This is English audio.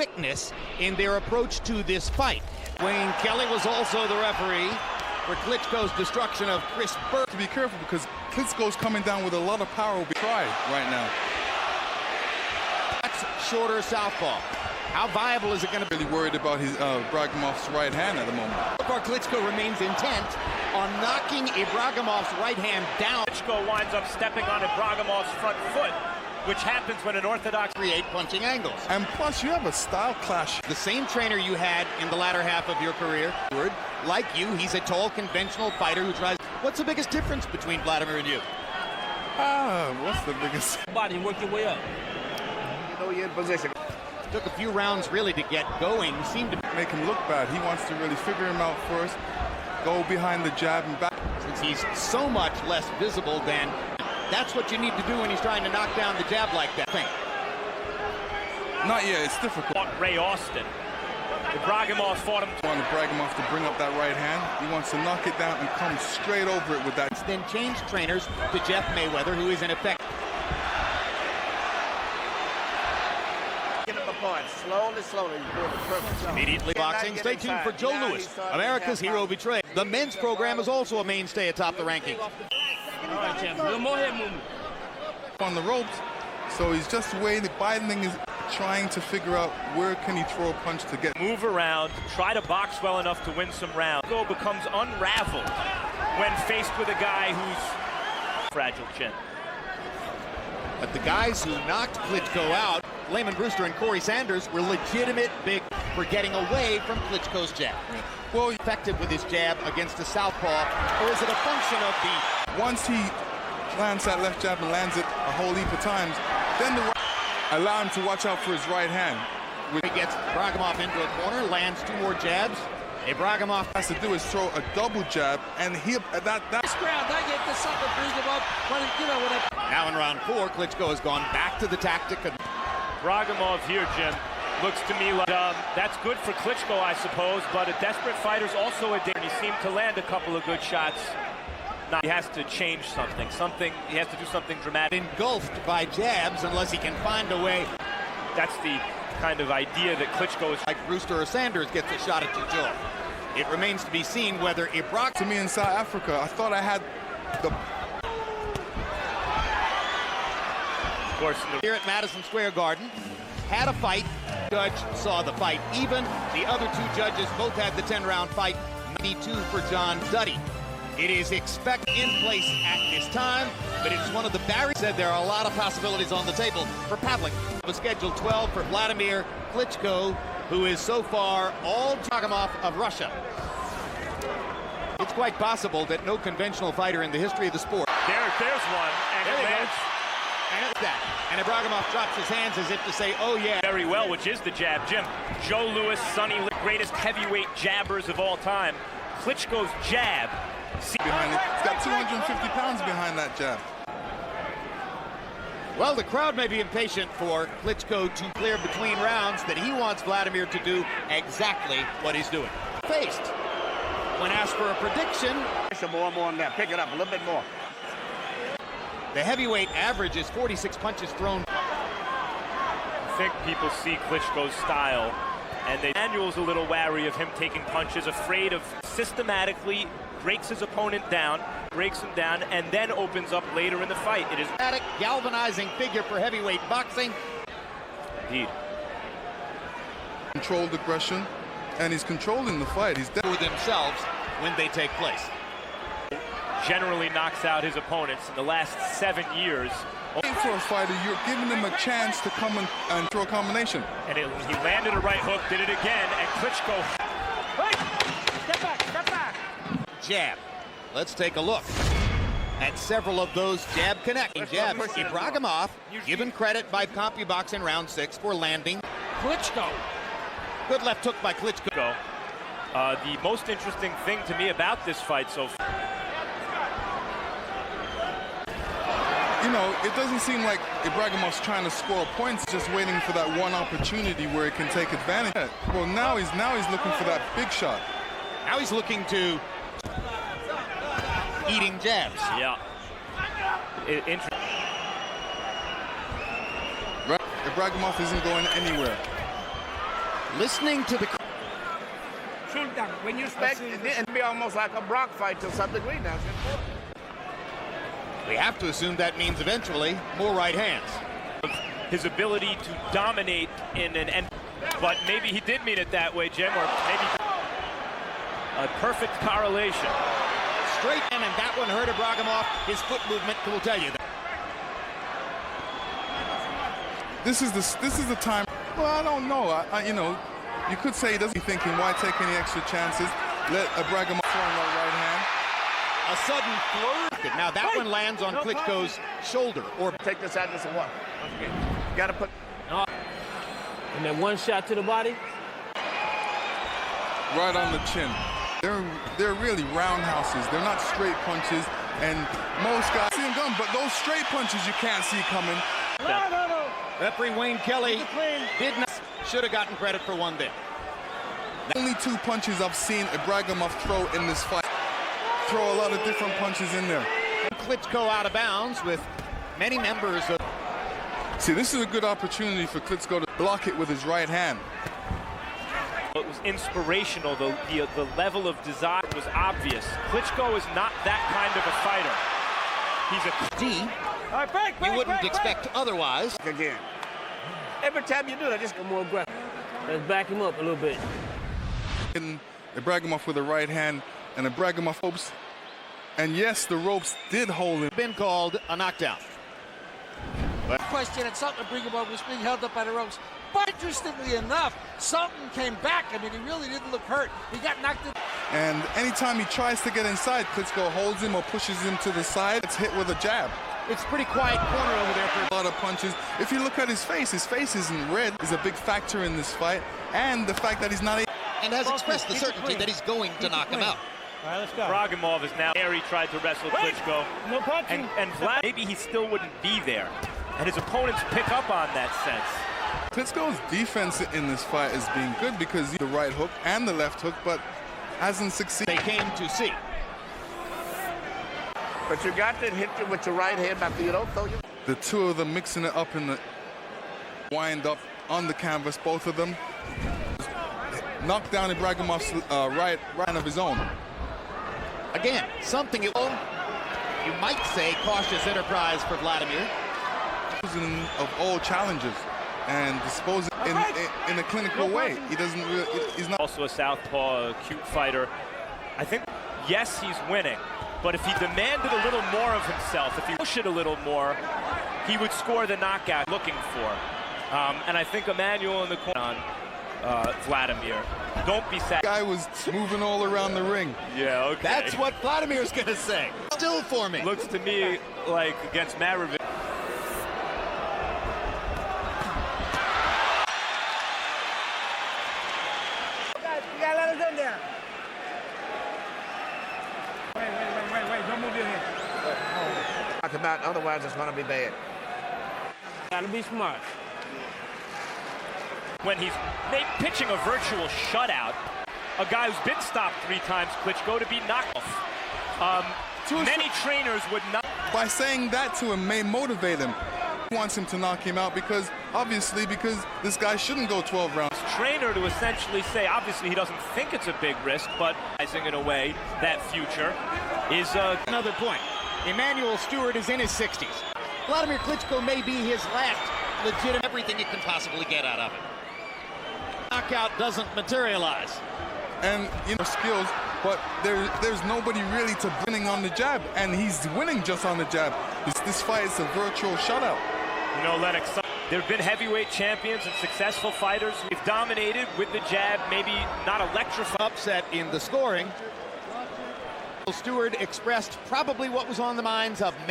quickness in their approach to this fight. Wayne Kelly was also the referee for Klitschko's destruction of Chris Burke. To be careful because Klitschko's coming down with a lot of power. Will be tried right now. That's shorter southpaw. How viable is it going to be? Really worried about his Ibragimov's right hand at the moment. So far, Klitschko remains intent on knocking Ibragimov's right hand down. Klitschko winds up stepping on Ibragimov's front foot, which happens when an orthodox create punching angles. And plus, you have a style clash. The same trainer you had in the latter half of your career. Like you, he's a tall, conventional fighter who tries. What's the biggest difference between Wladimir and you? What's the biggest? Body, work your way up. You know you're in position. Took a few rounds really to get going. Seemed to make him look bad. He wants to really figure him out first, go behind the jab and back. Since he's so much less visible than, that's what you need to do when he's trying to knock down the jab like that. Not yet, it's difficult. Ray Austin. Ibragimov fought him. Want Ibragimov to bring up that right hand. He wants to knock it down and come straight over it with that. Then changed trainers to Jeff Mayweather, who is in effect. Slowly. Immediately boxing. Stay tuned for Joe Louis, America's Hero Betrayed. The men's program is also a mainstay atop the rankings. All right, champ. A little more head movement. On the ropes, so he's just waiting. Biden is trying to figure out where can he throw a punch to get. Move around, try to box well enough to win some rounds. Klitschko becomes unraveled when faced with a guy who's fragile chin. But the guys who knocked Klitschko out, Layman Brewster and Corey Sanders, were legitimate big for getting away from Klitschko's jab. Well, effective with his jab against a southpaw, or is it a function of the... Once he lands that left jab and lands it a whole heap of times, then allow him to watch out for his right hand. He gets Ibragimov into a corner, lands two more jabs. Ibragimov has to do is throw a double jab, and that's ground. I get the sucker, bring him up. Now in round 4, Klitschko has gone back to the tactic. Ibragimov here, Jim, looks to me like that's good for Klitschko, I suppose, but a desperate fighter's also a danger. He seemed to land a couple of good shots. Now he has to change something. He has to do something dramatic. Engulfed by jabs unless he can find a way. That's the kind of idea that Klitschko is... Like Brewster or Sanders gets a shot at your jaw. It remains to be seen whether Ibragimov... To me in South Africa, I thought I had the... Of course, here at Madison Square Garden, had a fight. Judge saw the fight even. The other two judges both had the 10-round fight. 92 for John Duddy. It is expected in place at this time, but it's one of the barriers. Said there are a lot of possibilities on the table for Pavlik. The schedule 12 for Wladimir Klitschko, who is so far all Ibragimov of Russia. It's quite possible that no conventional fighter in the history of the sport. There's one, and there it he lands. goes. And it's that. And Ibragimov drops his hands as if to say, oh yeah. Very well, which is the jab. Jim, Joe Louis, Sonny, the greatest heavyweight jabbers of all time. Klitschko's jab. Behind it. He's got 250 pounds behind that jab. Well, the crowd may be impatient for Klitschko to clear between rounds, that he wants Wladimir to do exactly what he's doing. Faced. When asked for a prediction... More on that. Pick it up a little bit more. The heavyweight average is 46 punches thrown. I think people see Klitschko's style, and Daniel's a little wary of him taking punches, afraid of systematically breaks his opponent down, breaks him down, and then opens up later in the fight. It is a galvanizing figure for heavyweight boxing. Indeed. Controlled aggression, and he's controlling the fight. He's for themselves when they take place. Generally knocks out his opponents in the last 7 years. For a fighter, you're giving him a chance to come and throw a combination. And he landed a right hook, did it again, and Klitschko... Step back. Jab. Let's take a look at several of those jab connecting jabs. Ibragimov, given credit by CompuBox in round 6 for landing. Klitschko. Good left hook by Klitschko. The most interesting thing to me about this fight so far... You know, it doesn't seem like Ibragimov's trying to score points, just waiting for that one opportunity where he can take advantage. Well, now he's looking for that big shot. Now he's looking to eating jabs. Yeah. Ibragimov isn't going anywhere. Listening to the... Sultan, when you Expect it to be almost like a Brock fight to some degree now. We have to assume that means eventually more right hands. His ability to dominate in an end, but maybe he did mean it that way, Jim, or maybe a perfect correlation. Straight in, and that one hurt Ibragimov. His foot movement will tell you that. This is the time. Well, I don't know. You know, you could say he doesn't be thinking, why take any extra chances? Let Ibragimov throw in that right hand. A sudden flurry. Now that one lands on Klitschko's shoulder. Or Take this out, this and what? You gotta put. And then one shot to the body. Right on the chin. They're really roundhouses. They're not straight punches, and most guys see them coming, but those straight punches you can't see coming. No. referee Wayne Kelly did not. Should have gotten credit for one there. Only 2 punches I've seen Ibragimov throw in this fight. Throw a lot of different punches in there. Klitschko out of bounds with many members of... See, this is a good opportunity for Klitschko to block it with his right hand. It was inspirational. The level of desire was obvious. Klitschko is not that kind of a fighter. He's a D. You wouldn't expect otherwise. Again. Every time you do that, just Get more aggressive. Let's back him up a little bit. And Ibragimov with the right hand, and Ibragimov hopes. And yes, the ropes did hold him. Been called a knockdown. Question, and Sultan Ibragimov was being held up by the ropes. But interestingly enough, Sultan came back. I mean, he really didn't look hurt. He got knocked in. And anytime he tries to get inside, Klitschko holds him or pushes him to the side. It's hit with a jab. It's pretty quiet corner over there for A lot of punches. If you look at his face isn't red. Is a big factor in this fight. And the fact that he's not... and has expressed the certainty that he's going to knock him out. All right, let's go. Ibragimov is now there. He tried to wrestle Klitschko. No punching. And Vlad, maybe he still wouldn't be there. And his opponents pick up on that sense. Klitschko's defense in this fight is being good because the right hook and the left hook, but hasn't succeeded. They came to see. But you got to hit you with your right hand after you don't throw you. The two of them mixing it up in the wind up on the canvas, both of them. Knocked down Ibragimov's right of his own. Again, something you might say cautious enterprise for Wladimir. Of all challenges and dispose in a clinical way. He doesn't really, he's not. Also a southpaw, acute fighter. I think, yes, he's winning. But if he demanded a little more of himself, if he pushed it a little more, he would score the knockout looking for. And I think Emmanuel in the corner on Wladimir. Don't be sad. The guy was moving all around the ring. Yeah, okay. That's what Vladimir's going to say. Still forming. Looks to me like against Maravich. You gotta let us in there. Wait. Don't move your head. Talk about, otherwise it's going to be bad. Gotta be smart. When he's pitching a virtual shutout, a guy who's been stopped 3 times, Klitschko, to be knocked off. Many trainers would not. By saying that to him may motivate him. He wants him to knock him out because this guy shouldn't go 12 rounds. Trainer to essentially say, obviously he doesn't think it's a big risk, but in a way that future is Another point. Emmanuel Stewart is in his 60s. Wladimir Klitschko may be his last legitimate everything he can possibly get out of it. Knockout doesn't materialize. And skills, but there's nobody really to winning on the jab, and he's winning just on the jab. This fight is a virtual shutout. You know, Lennox, there have been heavyweight champions and successful fighters who've dominated with the jab, maybe not electrifying. Upset in the scoring. Stewart expressed probably what was on the minds of many.